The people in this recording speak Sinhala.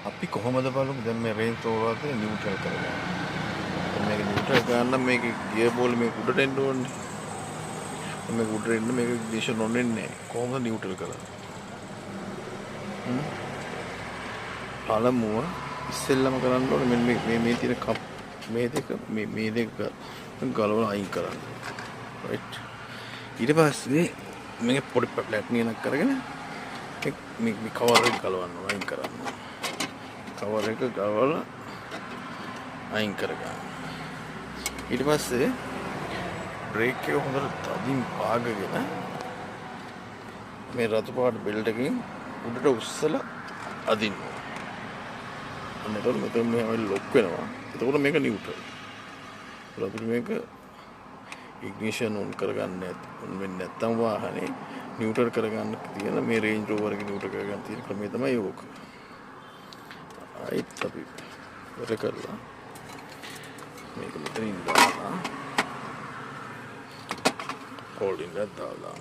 අපි කොහොමද බලමු දැන් මේ රේන්ජ් රෝවර් එක නියුට්‍රල් කරගන්න. දැන් මේක නියුට්‍රල් කරන්න මේක ගියර් බෝල් මේක උඩට එන්න ඕනේ. මේක උඩට එන්න මේක ඉග්නිෂන් ඔන් වෙන්නේ නැහැ. කොහොමද නියුට්‍රල් කරන්නේ? පළමුව ඉස්සෙල්ලම කරන්න ඕනේ මෙන්න මේ තියෙන කප් මේ දෙක ගලවලා අයින් කරන්න. රයිට්. ඊට පස්සේ මේක පොඩි ප්ලැට්නියක් කරගෙන මේ කවර් එක ගලවන්න අයින් කරන්න. කවර් එක ගලවලා අයින් කරගන්න. ඊට පස්සේ බ්‍රේක් එක හොඳට තදින් පාගගෙන මේ රතු පාට බෙල්ට් එකකින් උඩට උස්සලා අදින්න. එතකොට මෙතන මේ ලොක් වෙනවා. එතකොට මේක නියුට්‍රල්. අපිට මේක ඉග්නිෂන් ඔන් කරගන්න ඔන් වෙන්නේ නැත්නම් වාහනේ නියුට්‍රල් කරගන්න තියෙන මේ රේන්ජ් රෝවර් එක නියුට්‍රල් කරගන්න තියෙන ක්‍රමය තමයි ඕක. ආයිත් අපි ඉවර කරලා මේක මෙතනින් දාලා හෝල්ඩින් එක දාලා